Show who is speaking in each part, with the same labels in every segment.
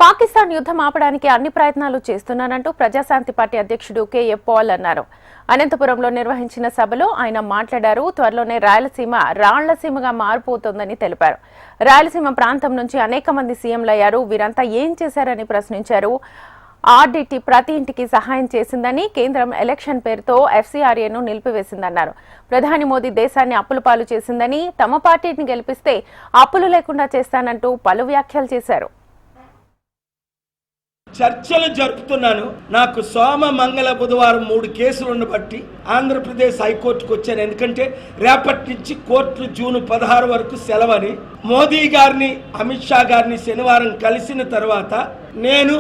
Speaker 1: పాకిస్తాన్ యుద్ధం ఆపడానికి అన్ని ప్రయత్నాలు చేస్తున్నానంటూ ప్రజాశాంతి పార్టీ అధ్యక్షుడు కేఏ పాల్ అన్నారు. అనంతపురంలో నిర్వహించిన సభలో ఆయన మాట్లాడారు. త్వరలోనే రాయలసీమ రాళ్లసీమగా మారిపోతుందని తెలిపారు. రాయలసీమ ప్రాంతం నుంచి అనేక మంది సీఎంలయ్యారు. వీరంతా ఏం చేశారని ప్రశ్నించారు. ఆర్డీటీ ప్రతి ఇంటికి సహాయం చేసిందని, కేంద్రం ఎలక్షన్ పేరుతో ఎఫ్సీఆర్ఏను నిలిపివేసిందన్నారు. ప్రధాని మోదీ దేశాన్ని అప్పుల పాలు చేసిందని, తమ పార్టీని గెలిపిస్తే అప్పులు లేకుండా చేస్తానంటూ పలు వ్యాఖ్యలు చేశారు.
Speaker 2: చర్చలు జరుపుతున్నాను. నాకు సోమ మంగళ బుధవారం 3 కేసులను బట్టి ఆంధ్రప్రదేశ్ హైకోర్టుకు వచ్చాను. ఎందుకంటే రేపటి నుంచి కోర్టులు జూన్ 16 వరకు సెలవని, మోదీ గారిని అమిత్ షా గారిని శనివారం కలిసిన తర్వాత నేను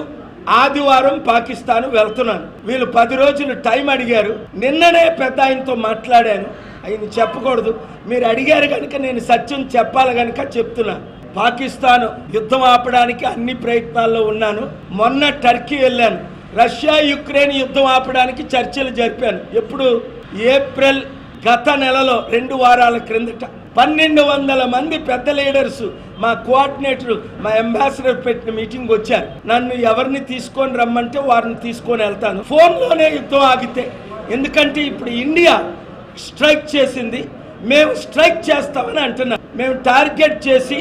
Speaker 2: ఆదివారం పాకిస్తాన్ వెళ్తున్నాను. వీళ్ళు 10 రోజులు టైం అడిగారు. నిన్ననే పెద్ద ఆయనతో మాట్లాడాను. ఆయన చెప్పకూడదు, మీరు అడిగారు కనుక నేను సత్యం చెప్పాలి కనుక చెప్తున్నాను. పాకిస్తాన్ యుద్ధం ఆపడానికి అన్ని ప్రయత్నాల్లో ఉన్నాను. మొన్న టర్కీ వెళ్ళాను. రష్యా యుక్రెయిన్ యుద్ధం ఆపడానికి చర్చలు జరిపాను. ఎప్పుడు? ఏప్రిల్ గత నెలలో 2 వారాల క్రిందట 1200 మంది పెద్ద లీడర్స్, మా కోఆర్డినేటర్, మా అంబాసిడర్ పెట్టిన మీటింగ్ వచ్చారు. నన్ను ఎవరిని తీసుకొని రమ్మంటే వారిని తీసుకొని వెళ్తాను. ఫోన్లోనే యుద్ధం ఆగితే, ఎందుకంటే ఇప్పుడు ఇండియా స్ట్రైక్ చేసింది, మేము స్ట్రైక్ చేస్తామని అంటున్నాం. మేము టార్గెట్ చేసి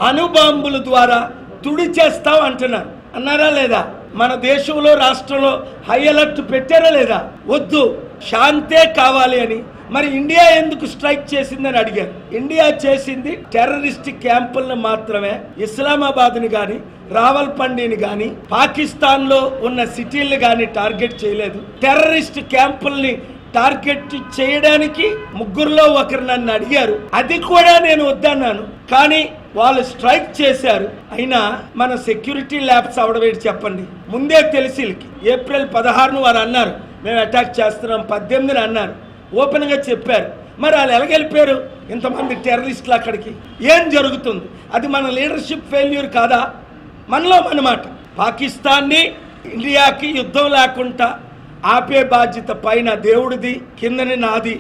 Speaker 2: అణుబాంబుల ద్వారా తుడి చేస్తాం అంటున్నారు. అన్నారా లేదా? మన దేశంలో రాష్ట్రంలో హై అలర్ట్ పెట్టారా లేదా? వద్దు, శాంతే కావాలి అని. మరి ఇండియా ఎందుకు స్ట్రైక్ చేసిందని అడిగారు. ఇండియా చేసింది టెర్రరిస్ట్ క్యాంపులను మాత్రమే. ఇస్లామాబాద్ని కానీ, రావల్పిండిని కానీ, పాకిస్తాన్ లో ఉన్న సిటీలను కానీ టార్గెట్ చేయలేదు. టెర్రరిస్ట్ క్యాంపుల్ని టార్గెట్ చేయడానికి 3లో ఒకరు నన్ను అడిగారు. అది కూడా నేను వద్దన్నాను. కానీ వాళ్ళు స్ట్రైక్ చేశారు. అయినా మన సెక్యూరిటీ ల్యాబ్స్ అవడమేంటి చెప్పండి? ముందే తెలిసి ఏప్రిల్ 16 వారు అన్నారు మేము అటాక్ చేస్తున్నాం, 18 అన్నారు, ఓపెన్ గా చెప్పారు. మరి వాళ్ళు ఎలాగెళ్ళిపోయారు ఇంతమంది టెర్రరిస్టులు అక్కడికి? ఏం జరుగుతుంది? అది మన లీడర్షిప్ ఫెయిల్యూర్ కాదా? మనలో అన్నమాట. పాకిస్తాన్ని ఇండియాకి యుద్ధం లేకుండా ఆపే బాధ్యత పైన దేవుడిది, కిందని నాది.